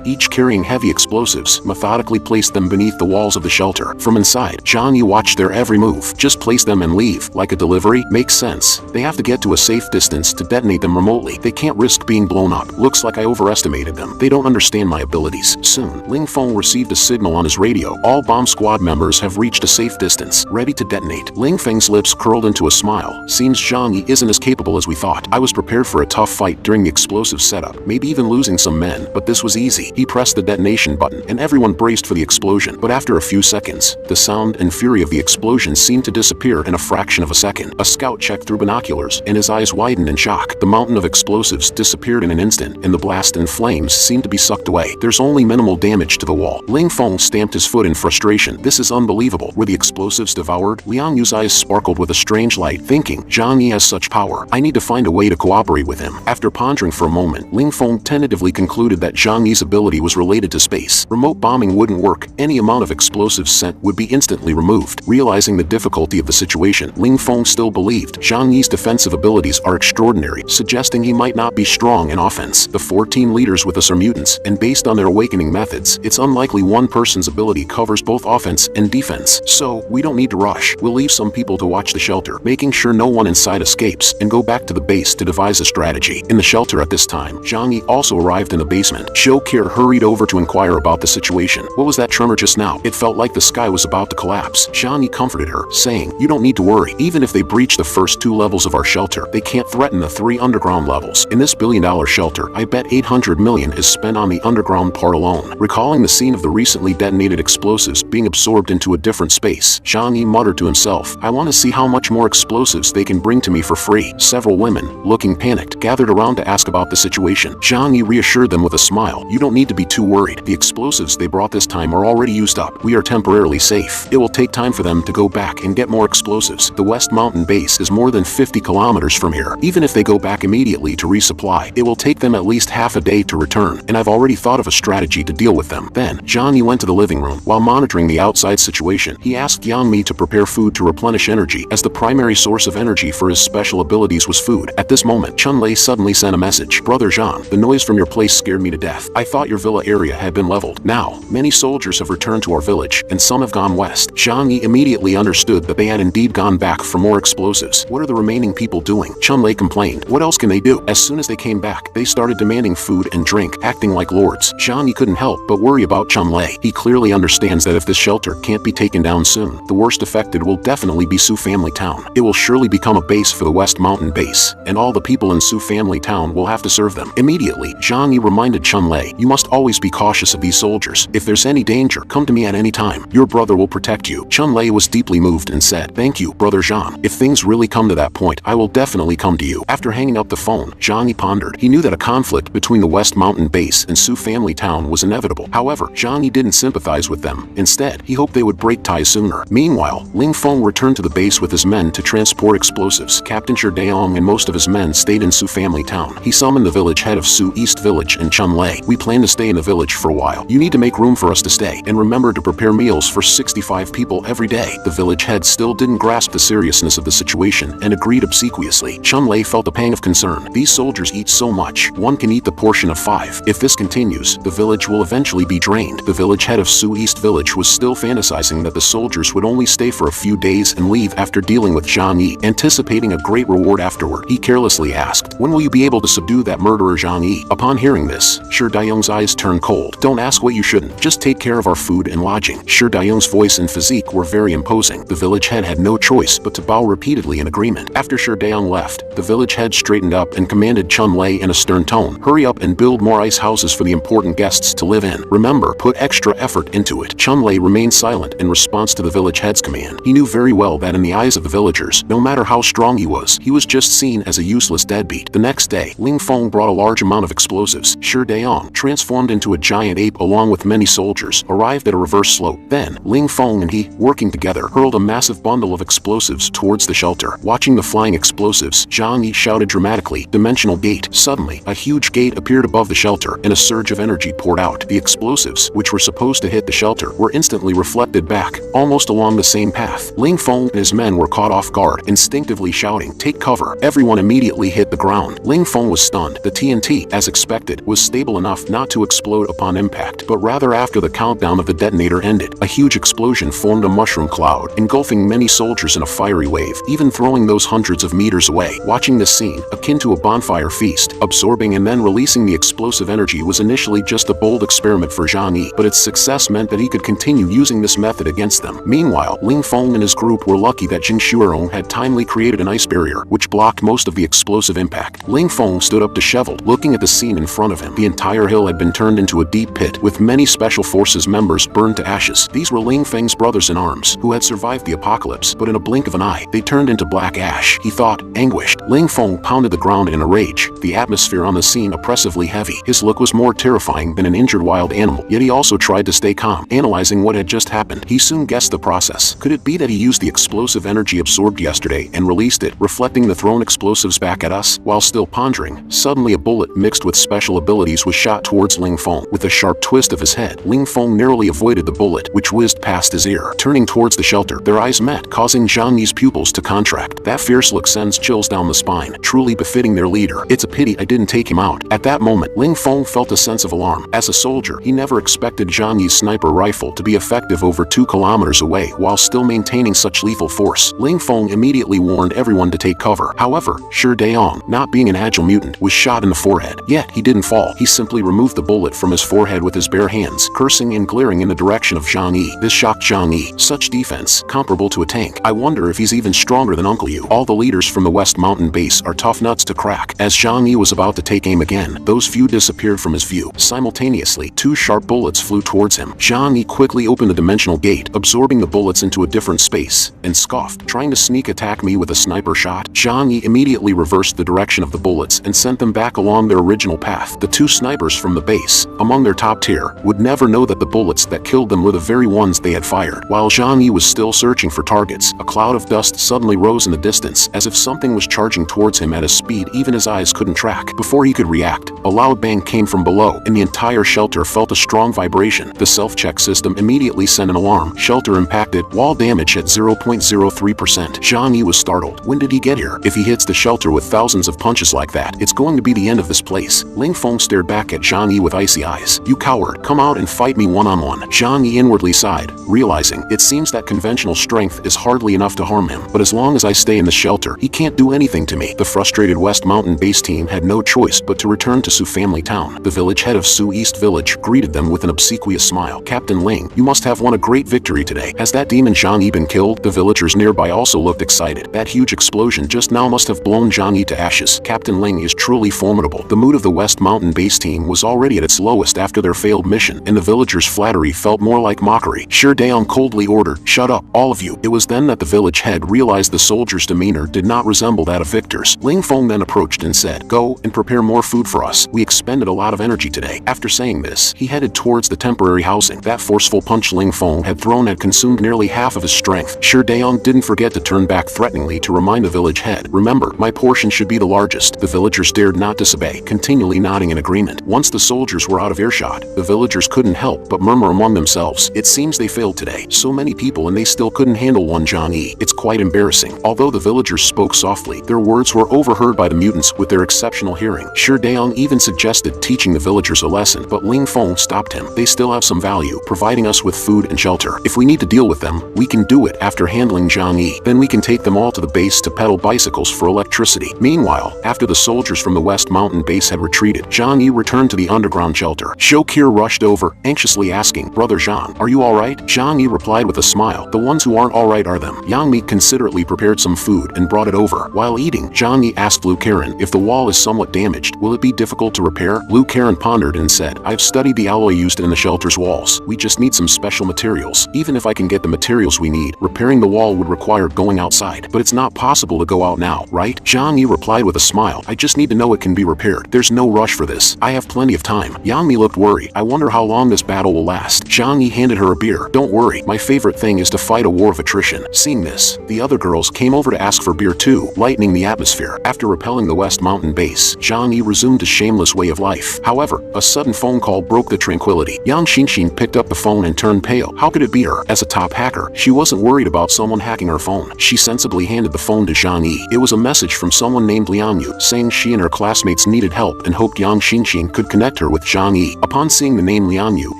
each carrying heavy explosives, methodically placed them beneath the walls of the shelter. From inside, Zhang Yi watched their every move. Just place them and leave, like a delivery? Makes sense. They have to get to a safe distance to detonate them remotely. They can't risk being blown up. Looks like I overestimated them. They don't understand my abilities. Soon, Ling Feng received a signal on his radio. All bomb squad members have reached a safe distance, ready to detonate. Ling Feng's lips curled into a smile. Seems Zhang Yi isn't as capable as we thought. I was prepared for a tough fight during the explosive setup, maybe even losing some men, but this was easy. He pressed the detonation button, and everyone braced for the explosion. But after a few seconds, the sound and fury of the explosion seemed to disappear in a fraction of a second. A scout checked through binoculars, and his eyes widened in shock. The mountain of explosives disappeared in an instant, and the blast and flames seemed to be sucked away. There's only minimal damage to the wall. Ling Feng stamped his foot in frustration. This is unbelievable. Were the explosives devoured? Liang Yu's eyes sparkled with a strange light, thinking, Zhang Yi has such power. I need to find a way to cooperate with him. After pondering for a moment, Ling Feng tentatively concluded that Zhang Yi's ability was related to space. Remote bombing wouldn't work. Any amount of explosives sent would be instantly removed. Realizing the difficulty of the situation, Ling Feng still believed Zhang Yi's defensive abilities are extraordinary, suggesting he might not be strong in offense. The 14 leaders with us are mutants, and based on their awakening methods, it's unlikely one person's ability covers both offense and defense. So, we don't need to rush. We'll leave some people to watch the shelter, making sure no one inside escapes, and go back to the base to devise a strategy. In the shelter at this time, Zhang Yi also arrived in the basement. Shokir hurried over to inquire about the situation. What was that tremor just now? It felt like the sky was about to collapse. Zhang Yi comforted her, saying, "You don't need to worry. Even if they breach the first 2 levels of our shelter, they can't threaten the 3 underground levels. In this billion-dollar shelter, I bet 800 million is spent on the underground part alone." Recalling the scene of the recently detonated explosives being absorbed into a different space, Zhang Yi muttered to himself, "I want to see how much more explosives they can bring to me for free." Several women, looking panicked, gathered around to ask about the situation. Zhang Yi reassured them with a smile. "You don't need to be too worried. The explosives they brought this time are already used up. We are temporarily safe. It will take time for them to go back and get more explosives. The West Mountain base is more than 50 kilometers from here. Even if they go back immediately to resupply, it will take them at least half a day to return, and I've already thought of a strategy to deal with them." Then, Zhang Yi went to the living room. While monitoring the outside situation, he asked Yang Mi to prepare food to replenish energy, as the primary source of energy for his special abilities was food. At this moment, Chun Lei suddenly sent a message. "Brother Zhang, the noise from your place scared me to death. I thought your villa area had been leveled. Now, many soldiers have returned to our village, and some have gone west." Zhang Yi immediately understood that they had indeed gone back for more explosives. "What are the remaining people doing?" Chun Lei complained. "What else can they do?" As soon as they came back, they started demanding food and drink, acting like lords. Zhang Yi couldn't help but worry about Chun Lei. He clearly understands that if this shelter can't be taken down soon, the worst affected will definitely be Su Family Town. It will surely become a base for the West Mountain base, and all the people in Su Family Town will have to serve them. Immediately, Zhang Yi reminded Chun Lei, "You must always be cautious of these soldiers. If there's any danger, come to me at any time. Your brother will protect you." Chun Lei was deeply moved and said, "Thank you, Brother Zhang. If things really come to that point, I will definitely come to you." After hanging up the phone, Zhang Yi pondered. He knew that a conflict between the West Mountain base and Su Family Town was inevitable. However, Zhang Yi didn't sympathize with them. Instead, he hoped they would break ties sooner. Meanwhile, Ling Feng returned to the base with his men to transport explosives. Captain Sherdayong and most of his men stayed in Su Family Town. He summoned the village head of Su East Village and Chun Lei. "We plan to stay in the village for a while. You need to make room for us to stay, and remember to prepare meals for 65 people every day." The village head still didn't grasp the seriousness of the situation and agreed obsequiously. Chun Lei felt a pang of concern. These soldiers eat so much, one can eat the portion of 5. If this continues, the village will eventually be drained. The village head of Su East Village was still fantasizing that the soldiers would only stay for a few days and leave after dealing with Zhang Yi. Anticipating a great reward afterward, he carelessly asked, "When will you be able to subdue that murderer Zhang Yi?" Upon hearing this, Shi Dayong's eyes turned cold. "Don't ask what you shouldn't. Just take care of our food and lodging." Shi Dayong's voice and physique were very imposing. The village head had no choice but to bow repeatedly in agreement. After Shi Dayong left, the village head straightened up and commanded Chun Lei in a stern tone, "Hurry up and build more ice houses for the important guests to live in. Remember, put extra effort into it." Chun Lei remained silent in response to the village head's command. He knew very well that in the eyes of the villagers, no matter how strong he was just seen as a useless deadbeat. The next day, Ling Feng brought a large amount of explosives. Shi Dayong, transformed into a giant ape along with many soldiers, arrived at a reverse slope. Then, Ling Feng and he, working together, hurled a massive bundle of explosives towards the shelter. Watching the flying explosives, Zhang Yi shouted dramatically, "Dimensional gate!" Suddenly, a huge gate appeared above the shelter, and a surge of energy poured out. The explosives, which were supposed to hit the shelter, were instantly reflected back, almost along the same path. Ling Feng and his men were caught off guard, instinctively shouting, "Take cover!" Everyone immediately hit the ground. Ling Feng was stunned. The TNT, as expected, was stable enough not to explode upon impact, but rather after the countdown of the detonator ended. A huge explosion formed a mushroom cloud, engulfing many soldiers in a fiery wave, even throwing those hundreds of meters away. Watching this scene, akin to a bonfire feast, absorbing and then releasing the explosive energy was initially just a bold experiment for Zhang Yi, but its success meant that he could continue using this method against them. Meanwhile, Ling Feng and his group were lucky that Jing Shuerong had timely created an ice barrier, which blocked most of the explosive impact. Ling Feng stood up disheveled, looking at the scene in front of him. The entire hill had been turned into a deep pit, with many Special Forces members burned to ashes. These were Ling Feng's brothers in arms, who had survived the apocalypse, but in a blink of an eye, they turned into black ash. He thought, anguished. Ling Feng pounded the ground in a rage, the atmosphere on the scene oppressively heavy. His look was more terrifying than an injured wild animal, yet he also tried to stay calm. Analyzing what had just happened, he soon guessed the process. Could it be that he used the explosive energy absorbed yesterday and released it, reflecting the thrown explosives back at us? While still pondering, suddenly a bullet mixed with special abilities was shot towards Ling Feng. With a sharp twist of his head, Ling Feng narrowly avoided the bullet, which whizzed past his ear. Turning towards the shelter, their eyes met, causing Zhang Yi's pupils to contract. That fierce look sends chills down the spine, truly befitting their leader. It's a pity I didn't take him out. At that moment, Ling Feng felt a sense of alarm. As a soldier, he never expected Zhang Yi's sniper rifle to be effective over 2 kilometers away while still maintaining such lethal force. Ling Feng immediately warned everyone to take cover. However, Shi Daong, not being an agile mutant, was shot in the forehead. Yet, he didn't fall. He simply removed the bullet from his forehead with his bare hands, cursing and glaring in the direction of Zhang Yi. This shocked Zhang Yi. Such defense, comparable to a tank. I wonder if he's even stronger than Uncle Yu. All the leaders from the West Mountain base are tough nuts to crack. As Zhang Yi was about to take aim again, those few disappeared from his view. Simultaneously, 2 sharp bullets flew towards him. Zhang Yi quickly opened the dimensional gate, absorbing the bullets into a different space, and scoffed, trying to sneak attack me with a sniper shot. Zhang Yi immediately reversed the direction of the bullets and sent them back along their original path. The 2 snipers from the base, among their top tier, would never know that the bullets that killed them were the very ones they had fired. While Zhang Yi was still searching for targets, a cloud of dust suddenly rose in the distance, as if something was charging towards him at a speed even his eyes couldn't track. Before he could react, a loud bang came from below, and the entire shelter felt a strong vibration. The self-check system immediately sent an alarm. Shelter impacted, wall damage at 0.03%. Zhang Yi was startled. When did he get here? If he hits the shelter with thousands of punches like that, it's going to be the end of this place. Ling Feng stared back at Zhang Yi with icy eyes. You coward, come out and fight me one-on-one. Zhang Yi inwardly sighed, realizing it seems that conventional strength is hardly enough to harm him, but as long as I stay in the shelter, he can't do anything to me. The frustrated West Mountain base team had no choice but to return to Su family town. The village head of Su East Village greeted them with an obsequious smile. Captain Ling, you must have won a great victory today. Has that demon Zhang Yi been killed? The villagers nearby also looked excited. That huge explosion just now must have blown Zhang Yi to ashes. Captain Ling is truly formidable. The mood of the West Mountain base team was already at its lowest after their failed mission, and the villagers' flattery felt more like mockery. Shi Daong coldly ordered, "Shut up, all of you." It was then that the village head realized the soldiers' demeanor did not resemble that of victors. Ling Feng then approached and said, "Go and prepare more food for us. We expended a lot of energy today." After saying this, he headed towards the temporary housing. That forceful punch Ling Feng had thrown had consumed nearly half of his strength. Shi Daong didn't forget to turn back threateningly to remind the village head, "Remember, my portion should be the largest." The villagers dared not disobey, continually nodding in agreement. Once the soldiers were out of earshot, the villagers couldn't help but murmur among themselves, "It seems they failed today. So many people and they still couldn't handle one Zhang Yi. It's quite embarrassing." Although the villagers spoke softly, their words were overheard by the mutants with their exceptional hearing. Shi Daong even suggested teaching the villagers a lesson, but Ling Feng stopped him. "They still have some value, providing us with food and shelter. If we need to deal with them, we can do it after handling Zhang Yi. Then we can take them all to the base to peddle bicycles for electricity." Meanwhile, after the soldiers from the West Mountain base had retreated, Zhang Yi returned to the underground shelter. Shokir rushed over, anxiously asking, "Brother Zhang, are you alright?" Zhang Yi replied with a smile, "The ones who aren't alright are them." Yang Mi considerately prepared some food and brought it over. While eating, Zhang Yi asked Lu Karen, "If the wall is somewhat damaged, will it be difficult to repair?" Lu Karen pondered and said, "I've studied the alloy used in the shelter's walls. We just need some special materials. Even if I can get the materials we need, repairing the wall would require going outside. But it's not possible to go out now, right?" Zhang Yi replied with a smile, "I just need to know it can be repaired. There's no rush for this. I have plenty of time." Yang Mi looked worried. "I wonder how long this battle will last." Zhang Yi handed her a beer. "Don't worry, my favorite thing is to fight a war of attrition." Seeing this, the other girls came over to ask for beer too, lightening the atmosphere. After repelling the West Mountain base, Zhang Yi resumed his shameless way of life. However, a sudden sudden phone call broke the tranquility. Yang Xinxin picked up the phone and turned pale. How could it be her? As a top hacker, she wasn't worried about someone hacking her phone. She sensibly handed the phone to Zhang Yi. It was a message from someone named Liang Yu, saying she and her classmates needed help and hoped Yang Xinxin could connect her with Zhang Yi. Upon seeing the name Liang Yu,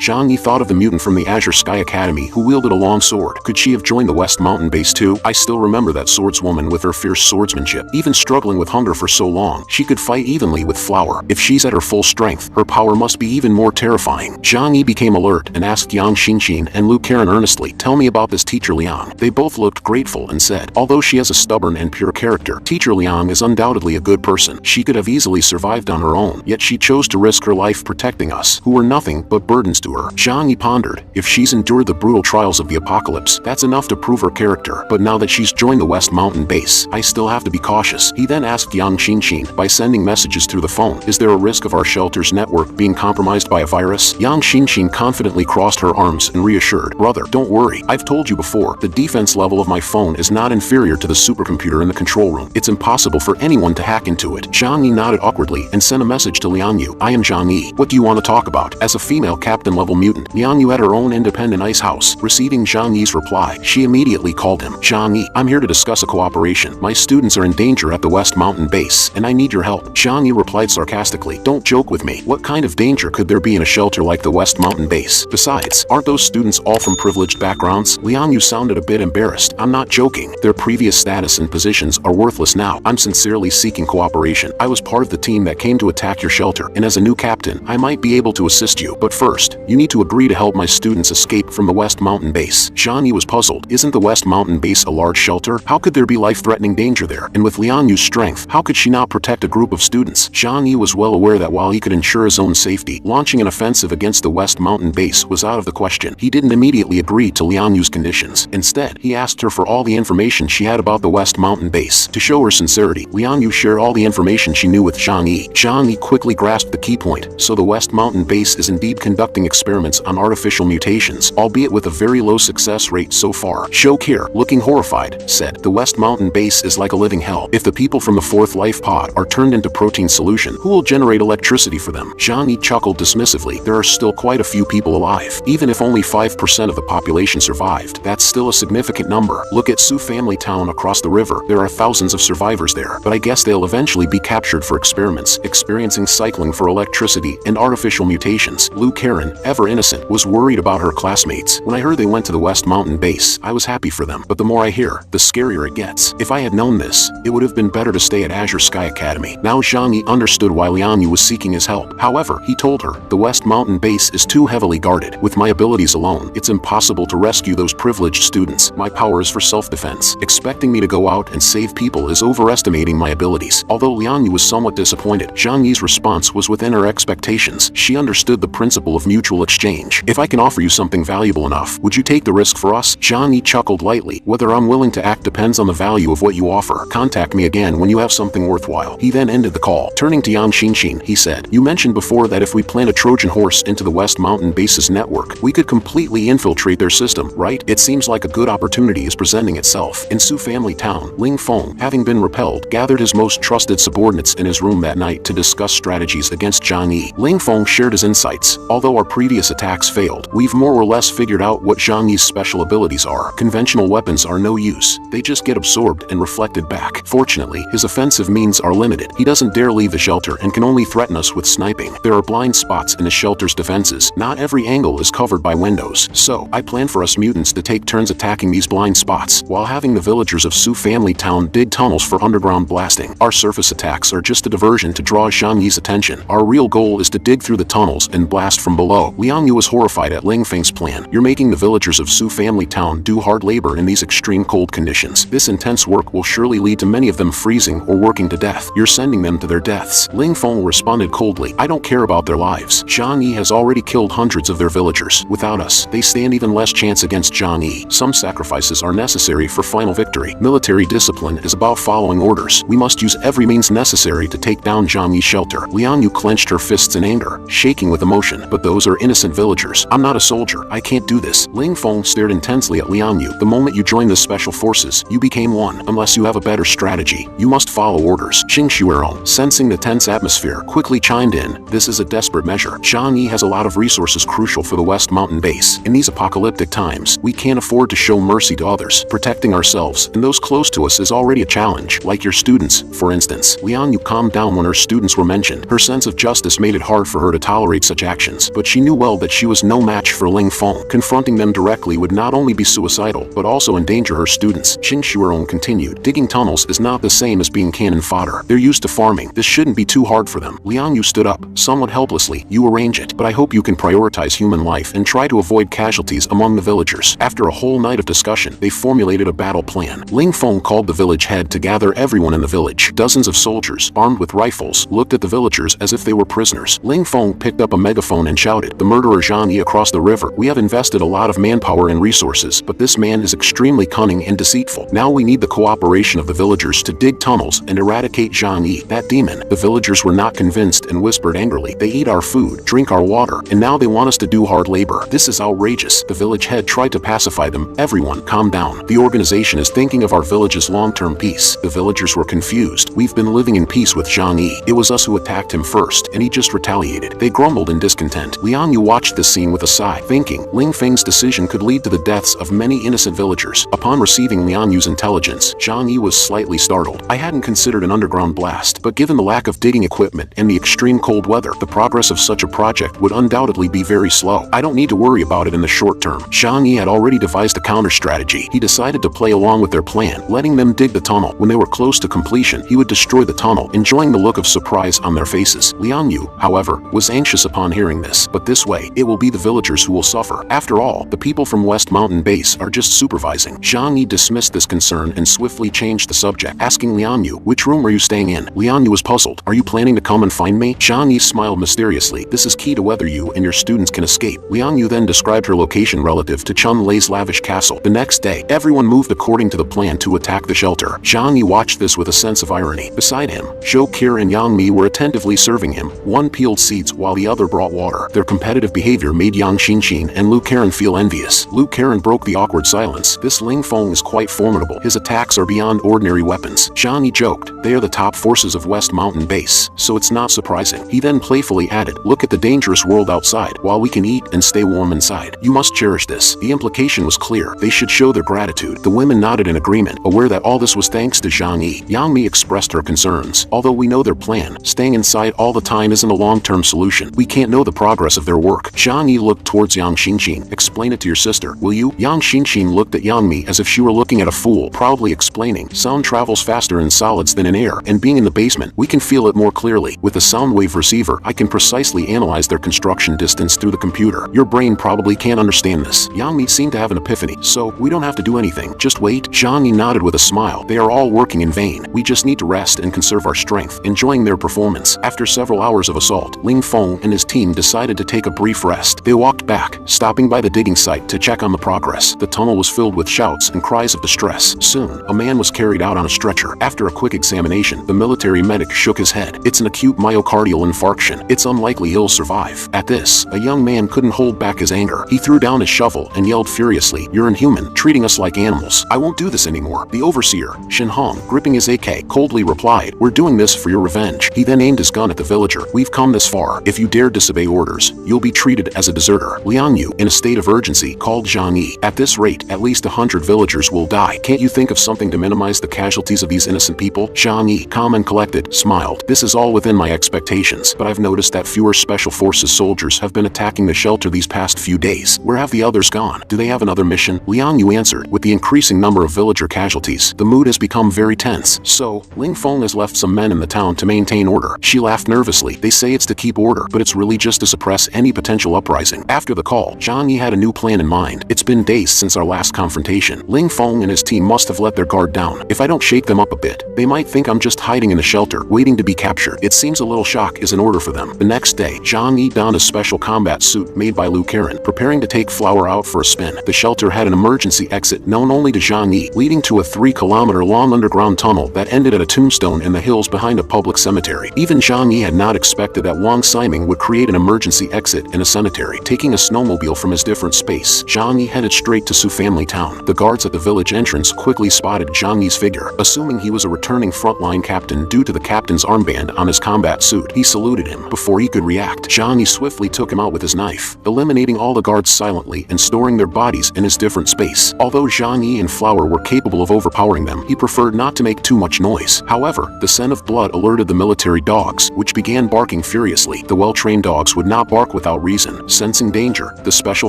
Zhang Yi thought of the mutant from the Azure Sky Academy who wielded a long sword. Could she have joined the West Mountain base too? I still remember that swordswoman with her fierce swordsmanship. Even struggling with hunger for so long, she could fight evenly with Flower. If she's at her full strength, her power must be even more terrifying. Zhang Yi became alert and asked Yang Xinxin and Lu Karen earnestly, "Tell me about this teacher Liang." They both looked grateful and said, "Although she has a stubborn and pure character, Teacher Liang is undoubtedly a good person. She could have easily survived on her own, yet she chose to risk her life protecting us, who were nothing but burdens to her." Zhang Yi pondered. If she's endured the brutal trials of the apocalypse, that's enough to prove her character. But now that she's joined the West Mountain base, I still have to be cautious. He then asked Yang Xinxin, by sending messages through the phone, "Is there a risk of our shelter's network being compromised by a virus?" Yang Xinxin confidently crossed her arms and reassured, "Brother, don't worry. I've told you before, the defense level of my phone is not inferior to the supercomputer in the control room. It's impossible for anyone to hack into it." Zhang Yi nodded awkwardly and sent a message to Liang Yu. "I am Zhang Yi. What do you want to talk about?" As a female captain-level mutant, Liang Yu had her own independent ice house. Receiving Zhang Yi's reply, she immediately called him. "Zhang Yi, I'm here to discuss a cooperation. My students are in danger at the West Mountain base, and I need your help." Zhang Yi replied sarcastically, "Don't joke with me. What kind of danger could there be in a shelter like the West Mountain base? Besides, aren't those students all from privileged backgrounds?" Liang Yu sounded a bit embarrassed. "I'm not joking. Their previous status and positions are worthless now. I'm sincerely seeking cooperation. I was part of the team that came to attack your shelter, and as a new captain, I might be able to assist you. But first, you need to agree to help my students escape from the West Mountain base." Zhang Yi was puzzled. Isn't the West Mountain base a large shelter? How could there be life-threatening danger there? And with Liang Yu's strength, how could she not protect a group of students? Zhang Yi was well aware that while he could ensure his own safety, launching an offensive against the West Mountain base was out of the question. He didn't immediately agree to Liang Yu's conditions. Instead, he asked her for all the information she had about the West Mountain base. To show her sincerity, Liang Yu shared all the information she knew with Zhang Yi. Zhang Yi quickly grasped the key point. So the West Mountain base is indeed conducting experiments on artificial mutations, albeit with a very low success rate so far. Shok here, looking horrified, said, "The West Mountain base is like a living hell. If the people from the fourth life pod are turned into protein solution, who will generate electricity for them?" Zhang Yi chuckled dismissively. "There are still quite a few people alive. Even if only 5% of the population survived, that's still a significant number. Look at Su family town across the river. There are thousands of survivors there, but I guess they'll eventually be captured for experiments, experiencing cycling for electricity and artificial mutations." Lu Karen, ever innocent, was worried about her classmates. "When I heard they went to the West Mountain base, I was happy for them, but the more I hear, the scarier it gets. If I had known this, it would have been better to stay at Azure Sky Academy." Now Zhang Yi understood why Liang Yu was seeking his help. However, he told her, "The West Mountain base is too heavily guarded. With my abilities alone, it's impossible to rescue those privileged students. My power is for self-defense. Expecting me to go out and save people is overestimating my abilities." Although Liang Yu was somewhat disappointed, Zhang Yi's response was within her expectations. She understood the principle of mutual exchange. "If I can offer you something valuable enough, would you take the risk for us?" Zhang Yi chuckled lightly. "Whether I'm willing to act depends on the value of what you offer. Contact me again when you have something worthwhile." He then ended the call. Turning to Yang Xinxin, he said, "You mentioned before that if we plant a Trojan horse into the West Mountain base's network, we could completely infiltrate their system, right? It seems like a good opportunity is presenting itself." In Su family town, Ling Feng, having been repelled, gathered his most trusted subordinates in his room that night to discuss strategies against Zhang Yi. Ling Feng shared his insights. "Although our previous attacks failed, we've more or less figured out what Zhang Yi's special abilities are. Conventional weapons are no use. They just get absorbed and reflected back. Fortunately, his offensive means are limited. He doesn't dare leave the shelter and can only threaten us with sniping. There are blind spots in the shelter's defenses. Not every angle is covered by windows. So, I plan for us mutants to take turns attacking these blind spots, while having the villagers of Su family town dig tunnels for underground blasting. Our surface attacks are just a diversion to draw Zhang Yi's attention. Our real goal is to dig through the tunnels and blast from below." Liang Yu was horrified at Ling Feng's plan. "You're making the villagers of Su family town do hard labor in these extreme cold conditions. This intense work will surely lead to many of them freezing or working to death. You're sending them to their deaths." Ling Feng responded coldly, "I don't care about their lives. Zhang Yi has already killed hundreds of their villagers. Without us, they stand even less chance against Zhang Yi. Some sacrifices are necessary for final victory. Military discipline is about following orders. We must use every means necessary to take down Zhang Yi's shelter." Liang Yu clenched her fists in anger, shaking with emotion. "But those are innocent villagers. I'm not a soldier. I can't do this." Ling Feng stared intensely at Liang Yu. "The moment you joined the special forces, you became one. Unless you have a better strategy, you must follow orders." Qing Shuerong, sensing the tense atmosphere, quickly chimed in, "This is a desperate measure. Zhang Yi has a lot of resources crucial for the West Mountain base. In these apocalyptic times, we can't afford to show mercy to others. Protecting ourselves and those close to us is already a challenge, like your students, for instance. Liang Yu calmed down when her students were mentioned. Her sense of justice made it hard for her to tolerate such actions, but she knew well that she was no match for Ling Feng. Confronting them directly would not only be suicidal, but also endanger her students. Qin Shuerong continued. Digging tunnels is not the same as being cannon fodder. They're used to farming. This shouldn't be too hard for them. Liang Yu stood up, somewhat helplessly. You arrange it, but I hope you can prioritize human life and try to avoid casualties among the villagers. After a whole night of discussion, they formulated a battle plan. Ling Feng called the village head to gather everyone in the village. Dozens of soldiers, armed with rifles, looked at the villagers as if they were prisoners. Ling Feng picked up a megaphone and shouted, "The murderer Zhang Yi across the river. We have invested a lot of manpower and resources, but this man is extremely cunning and deceitful. Now we need the cooperation of the villagers to dig tunnels and eradicate Zhang Yi, that demon." The villagers were not convinced and whispered angrily, "They eat our food, drink our water, and now they want us to do hard labor. This is outrageous." The village head tried to pacify them. "Everyone, calm down. The organization is thinking of our village's long-term peace." The villagers were confused. "We've been living in peace with Zhang Yi. It was us who attacked him first, and he just retaliated." They grumbled in discontent. Liang Yu watched this scene with a sigh, thinking Ling Feng's decision could lead to the deaths of many innocent villagers. Upon receiving Liang Yu's intelligence, Zhang Yi was slightly startled. "I hadn't considered an underground blast, but given the lack of digging equipment and the extreme cold weather, the progress of such a project would undoubtedly be very slow. I don't need to worry about it in the short term." Zhang Yi had already devised a counter-strategy. He decided to play along with their plan, letting them dig the tunnel. When they were close to completion, he would destroy the tunnel, enjoying the look of surprise on their faces. Liang Yu, however, was anxious upon hearing this, but this way, it will be the villagers who will suffer. After all, the people from West Mountain Base are just supervising. Zhang Yi dismissed this concern and swiftly changed the subject, asking Liang Yu, "Which room are you staying in?" Liang Yu was puzzled. "Are you planning to come and find me?" Zhang Yi smiled mysteriously. "This is key to whether you and your students can escape." Liang Yu then described her location relative to Chun Lei's lavish castle. The next day, everyone moved according to the plan to attack the shelter. Zhang Yi watched this with a sense of irony. Beside him, Zhou Qi and Yang Mi were attentively serving him. One peeled seeds while the other brought water. Their competitive behavior made Yang Xinxin and Lu Karen feel envious. Lu Karen broke the awkward silence. "This Ling Feng is quite formidable. His attacks are beyond ordinary weapons." Zhang Yi joked, "They are the top forces of West Mountain Base, so it's not surprising." He then playfully added, "Look at the dangerous world outside, while we can eat and stay warm inside. You must cherish this." The implication was clear. They should show their gratitude. The women nodded in agreement, aware that all this was thanks to Zhang Yi. Yang Mi expressed her concerns. "Although we know their plan, staying inside all the time isn't a long-term solution. We can't know the progress of their work." Zhang Yi looked towards Yang Xinxin. "Explain it to your sister, will you?" Yang Xinxin looked at Yang Mi as if she were looking at a fool, proudly explaining, "Sound travels faster in solids than in air, and being in the basement, we can feel it more clearly. With a sound wave receiver, I can precisely analyze their construction distance through the computer. Your brain probably can't understand this." Yang Mi seemed to have an epiphany. "So, we don't have to do anything, just wait?" Zhang Yi nodded with a smile. "They are all working in vain. We just need to rest and conserve our strength." Enjoying their performance, after several hours of assault, Ling Feng and his team decided to take a brief rest. They walked back, stopping by the digging site to check on the progress. The tunnel was filled with shouts and cries of distress. Soon, a man was carried out on a stretcher. After a quick examination, the military medic shook his head. "It's an acute myocardial infarction. It's unlikely he'll survive." At this, a young man couldn't hold back his anger. He threw down his shovel and yelled furiously, "You're inhuman, treating us like animals. I won't do this anymore." The overseer, Shin Hong, gripping his AK, coldly replied, "We're doing this for your revenge." He then aimed his gun at the villager. "We've come this far. If you dare disobey orders, you'll be treated as a deserter." Liang Yu, in a state of urgency, called Zhang Yi. "At this rate, at least 100 villagers will die. Can't you think of something to minimize the casualties of these innocent people?" Zhang Yi, calm and collected, smiled. "This is all within my expectations, but I've noticed that fewer Special Forces soldiers have been attacking the shelter these past few days. Where have the others gone? Do they have another mission?" Liang Yu answered, "With the increasing number of villager casualties, the mood has become very tense. So, Ling Feng has left some men in the town to maintain order." She laughed nervously. "They say it's to keep order, but it's really just to suppress any potential uprising." After the call, Zhang Yi had a new plan in mind. "It's been days since our last confrontation. Ling Feng and his team must have let their guard down. If I don't shake them up a bit, they might think I'm just hiding in the shelter, waiting to be captured. It seems a little shock is in order for them." The next day, Zhang Yi donned a special combat suit made by Lu Karen, preparing to take Flower out for a spin. The shelter had an emergency exit known only to Zhang Yi, leading to a 3-kilometer-long underground tunnel that ended at a tombstone in the hills behind a public cemetery. Even Zhang Yi had not expected that Wang Siming would create an emergency exit in a cemetery. Taking a snowmobile from his different space, Zhang Yi headed straight to Su Family Town. The guards at the village entrance quickly spotted Zhang Yi's figure. Assuming he was a returning frontline captain due to the captain's armband on his combat suit, he saluted him. Before before he could react, Zhang Yi swiftly took him out with his knife, eliminating all the guards silently and storing their bodies in his different space. Although Zhang Yi and Flower were capable of overpowering them, he preferred not to make too much noise. However, the scent of blood alerted the military dogs, which began barking furiously. The well-trained dogs would not bark without reason. Sensing danger, the Special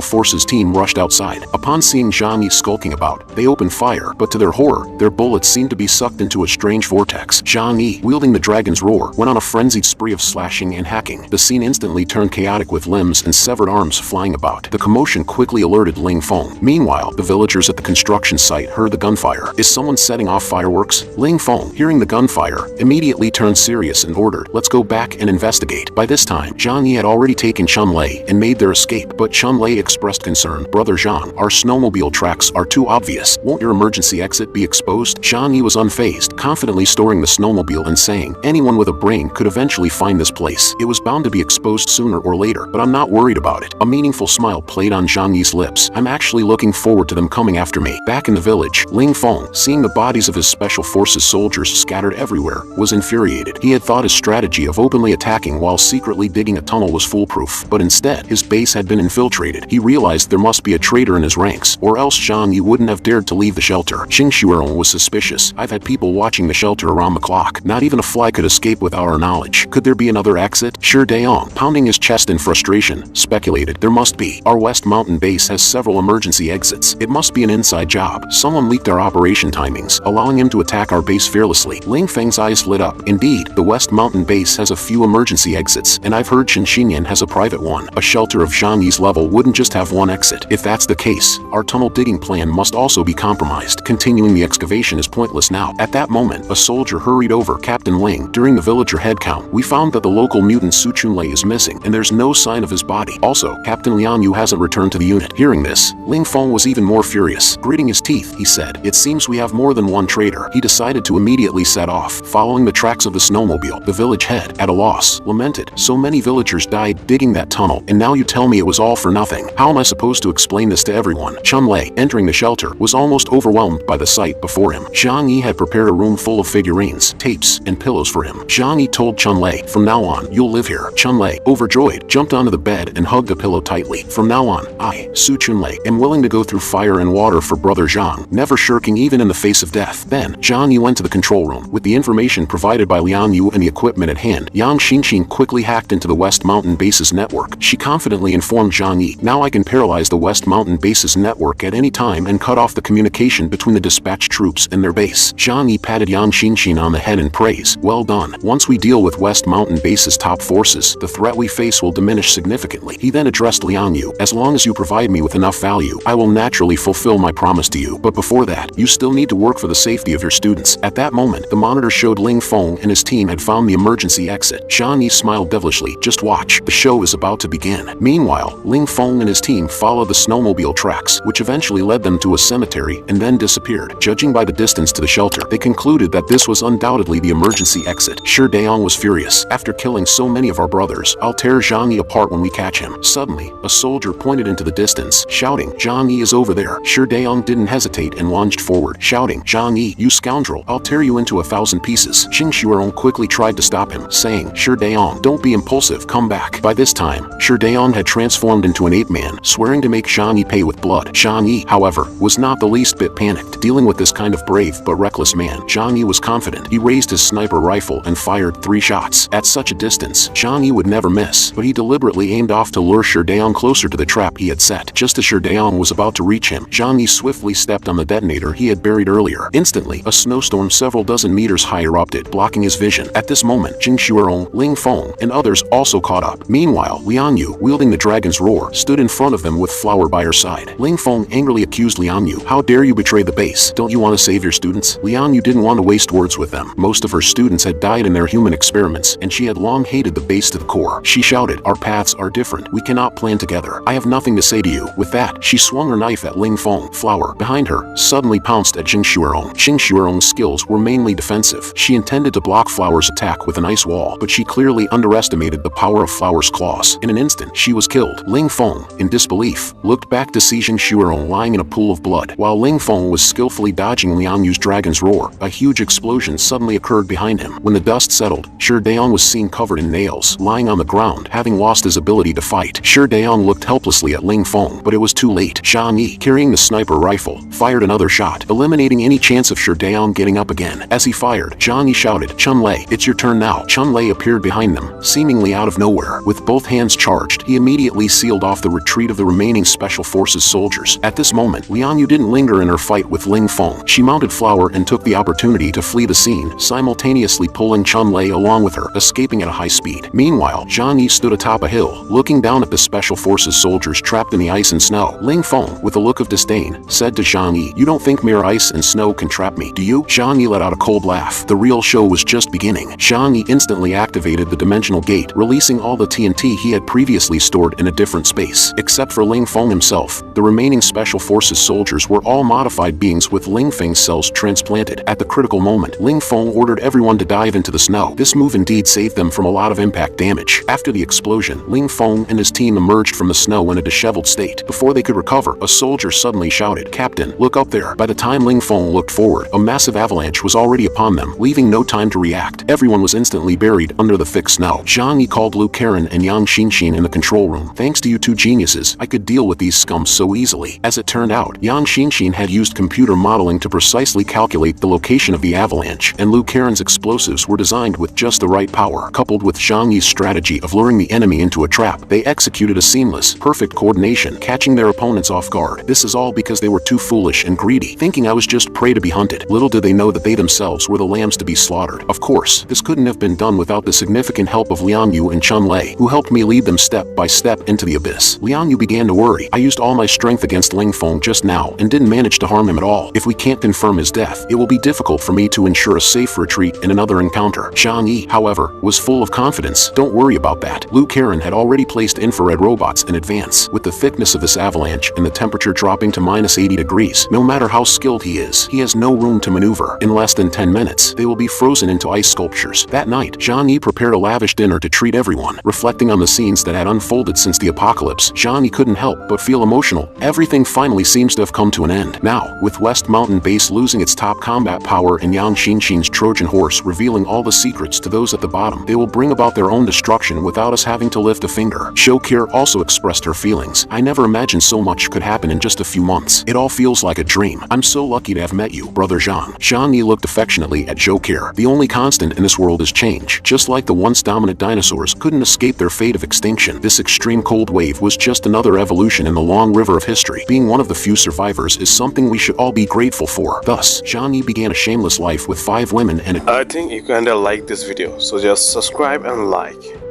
Forces team rushed outside. Upon seeing Zhang Yi skulking about, they opened fire, but to their horror, their bullets seemed to be sucked into a strange vortex. Zhang Yi, wielding the dragon's roar, went on a frenzied spree of slashing and hacking. The scene instantly turned chaotic with limbs and severed arms flying about. The commotion quickly alerted Ling Feng. Meanwhile, the villagers at the construction site heard the gunfire. Is someone setting off fireworks? Ling Feng, hearing the gunfire, immediately turned serious and ordered, "Let's go back and investigate." By this time, Zhang Yi had already taken Chun Lei and made their escape, but Chun Lei expressed concern. "Brother Zhang, our snowmobile tracks are too obvious. Won't your emergency exit be exposed?" Zhang Yi was unfazed, confidently storing the snowmobile and saying, "Anyone with a brain could eventually find this place. It was bound to be exposed sooner or later, but I'm not worried about it." A meaningful smile played on Zhang Yi's lips. "I'm actually looking forward to them coming after me." Back in the village, Ling Feng, seeing the bodies of his Special Forces soldiers scattered everywhere, was infuriated. He had thought his strategy of openly attacking while secretly digging a tunnel was foolproof, but instead, his base had been infiltrated. He realized there must be a traitor in his ranks, or else Zhang Yi wouldn't have dared to leave the shelter. Qing Shuerong was suspicious. "I've had people watching the shelter around the clock. Not even a fly could escape without our knowledge. Could there be another exit?" Shi Daong, pounding his chest in frustration, speculated, "There must be. Our West Mountain base has several emergency exits. It must be an inside job. Someone leaked our operation timings, allowing him to attack our base fearlessly." Ling Feng's eyes lit up. Indeed, the West Mountain base has a few emergency exits, and I've heard Qin Xinyan has a private one. A shelter of Zhang Yi's level wouldn't just have one exit. If that's the case, our tunnel digging plan must also be compromised. Continuing the excavation is pointless now. At that moment, a soldier hurried over. "Captain Ling, during the villager head count, we found that the local mutant Su Chunlei is missing, and there's no sign of his body. Also, Captain Lian Yu hasn't returned to the unit." Hearing this, Ling Feng was even more furious. Gritting his teeth, he said, "It seems we have more than one traitor." He decided to immediately set off, following the tracks of the snowmobile. The village head, at a loss, lamented, "So many villagers died digging that tunnel, and now you tell me it was all for nothing. How am I supposed to explain this to everyone?" Chun Lei, entering the shelter, was almost overwhelmed by the sight before him. Zhang Yi had prepared a room full of figurines, tapes, and pillows for him. Zhang Yi told Chun Lei, "From now on, you'll live here." Chun Lei, overjoyed, jumped onto the bed and hugged the pillow tightly. "From now on, I, Su Chunlei, am willing to go through fire and water for Brother Zhang, never shirking even in the face of death." Then, Zhang Yi went to the control room. With the information provided by Lian Yu and the equipment at hand, Yang Xinxin quickly hacked into the West Mountain Base's network. She confidently informed Zhang Yi, "Now I can paralyze the West Mountain Base's network at any time and cut off the communication between the dispatched troops and their base." Zhang Yi patted Yang Xinxin on the head in praise. "Well done. Once we deal with West Mountain Base's top forces, the threat we face will diminish significantly." He then addressed Lian Yu, "As long as you provide me with enough value, I will naturally fulfill my promise to you. But before that, you still need to work for the safety of your students." At that moment, the monitor showed Ling Feng and his team had found the emergency exit. Zhang Yi smiled devilishly. "Just watch. The show is about to begin." Meanwhile, Ling Feng and his team followed the snowmobile tracks, which eventually led them to a cemetery and then disappeared. Judging by the distance to the shelter, they concluded that this was undoubtedly the emergency exit. Shi Daong was furious. "After killing so many of our brothers, I'll tear Zhang Yi apart when we catch him." Suddenly, a soldier pointed into the distance, shouting, "Zhang Yi is over there." Shi Daong didn't hesitate and lunged forward, shouting, "Zhang Yi, you scoundrel, I'll tear you into 1,000 pieces." Qing Shuerong quickly tried to stop him, saying, "Shi Daong, don't be impulsive, come back." By this time, Shi Daong had transformed into an ape-man, swearing to make Zhang Yi pay with blood. Zhang Yi, however, was not the least bit panicked. Dealing with this kind of brave but reckless man, Zhang Yi was confident. He raised his sniper rifle and fired 3 shots. At such a distance, Zhang Yi would never miss, but he deliberately aimed off to lure Shi Daong closer to the trap he had set. Just as Shi Daong was about to reach him, Zhang Yi swiftly stepped on the detonator he had buried earlier. Instantly, a snowstorm several dozen meters high erupted, blocking his vision. At this moment, Qing Shuerong, Ling Feng, and others also caught up. Meanwhile, Lian Yu, wielding the dragon's roar, stood in front of them with Flower by her side. Ling Feng angrily accused Lian Yu, "How dare you betray the base? Don't you want to save your students?" Lian Yu didn't want to waste words with them. Most of her students had died in their human experiments, and she had long hated the base to the core. She shouted, "Our paths are different. We cannot plan together. I have nothing to say to you." With that, she swung her knife at Ling Feng. Flower, behind her, suddenly pounced at Qing Shuerong. Qing Shuerong's skills were mainly defensive. She intended to block Flower's attack with an ice wall, but she clearly underestimated the power of Flower's claws. In an instant, she was killed. Ling Feng, in disbelief, looked back to see Qing Shuerong lying in a pool of blood. While Ling Feng was skillfully dodging Lian Yu's dragon's roar, a huge explosion suddenly occurred behind him. When the dust settled, Shi Daong was seen covered in nails nails, lying on the ground, having lost his ability to fight. Shi Daong looked helplessly at Ling Feng, but it was too late. Zhang Yi, carrying the sniper rifle, fired another shot, eliminating any chance of Shi Daong getting up again. As he fired, Zhang Yi shouted, "Chun Lei, it's your turn now." Chun Lei appeared behind them, seemingly out of nowhere. With both hands charged, he immediately sealed off the retreat of the remaining Special Forces soldiers. At this moment, Liang Yu didn't linger in her fight with Ling Feng. She mounted Flower and took the opportunity to flee the scene, simultaneously pulling Chun Lei along with her, escaping at a high speed. Meanwhile, Zhang Yi stood atop a hill, looking down at the Special Forces soldiers trapped in the ice and snow. Ling Feng, with a look of disdain, said to Zhang Yi, "You don't think mere ice and snow can trap me, do you?" Zhang Yi let out a cold laugh. The real show was just beginning. Zhang Yi instantly activated the dimensional gate, releasing all the TNT he had previously stored in a different space. Except for Ling Feng himself, the remaining Special Forces soldiers were all modified beings with Ling Feng's cells transplanted. At the critical moment, Ling Feng ordered everyone to dive into the snow. This move indeed saved them from a lot of impact damage. After the explosion, Ling Feng and his team emerged from the snow in a disheveled state. Before they could recover, a soldier suddenly shouted, "Captain, look up there." By the time Ling Feng looked forward, a massive avalanche was already upon them, leaving no time to react. Everyone was instantly buried under the thick snow. Zhang Yi called Lu Karen and Yang Xinxin in the control room. "Thanks to you two geniuses, I could deal with these scums so easily." As it turned out, Yang Xinxin had used computer modeling to precisely calculate the location of the avalanche, and Lu Karen's explosives were designed with just the right power. Coupled with Zhang Yi's strategy of luring the enemy into a trap, they executed a seamless, perfect coordination, catching their opponents off guard. This is all because they were too foolish and greedy, thinking I was just prey to be hunted. Little did they know that they themselves were the lambs to be slaughtered. Of course, this couldn't have been done without the significant help of Liang Yu and Chun Lei, who helped me lead them step by step into the abyss. Liang Yu began to worry. "I used all my strength against Ling Feng just now and didn't manage to harm him at all. If we can't confirm his death, it will be difficult for me to ensure a safe retreat in another encounter." Zhang Yi, however, was full of confidence. "Don't worry about that." Lu Karen had already placed infrared robots in advance. With the thickness of this avalanche and the temperature dropping to -80 degrees, no matter how skilled he is, he has no room to maneuver. In less than 10 minutes, they will be frozen into ice sculptures. That night, Zhang Yi prepared a lavish dinner to treat everyone. Reflecting on the scenes that had unfolded since the apocalypse, Zhang Yi couldn't help but feel emotional. Everything finally seems to have come to an end. Now, with West Mountain Base losing its top combat power and Yang Xinxin's Trojan horse revealing all the secrets to those at the bottom, they will bring about their own destruction without us having to lift a finger. Shokir also expressed her feelings. "I never imagined so much could happen in just a few months. It all feels like a dream. I'm so lucky to have met you, Brother Zhang." Zhang Yi looked affectionately at Shokir. The only constant in this world is change. Just like the once dominant dinosaurs couldn't escape their fate of extinction, this extreme cold wave was just another evolution in the long river of history. Being one of the few survivors is something we should all be grateful for. Thus, Zhang Yi began a shameless life with 5 women and I think you kinda like this video, so just subscribe and like.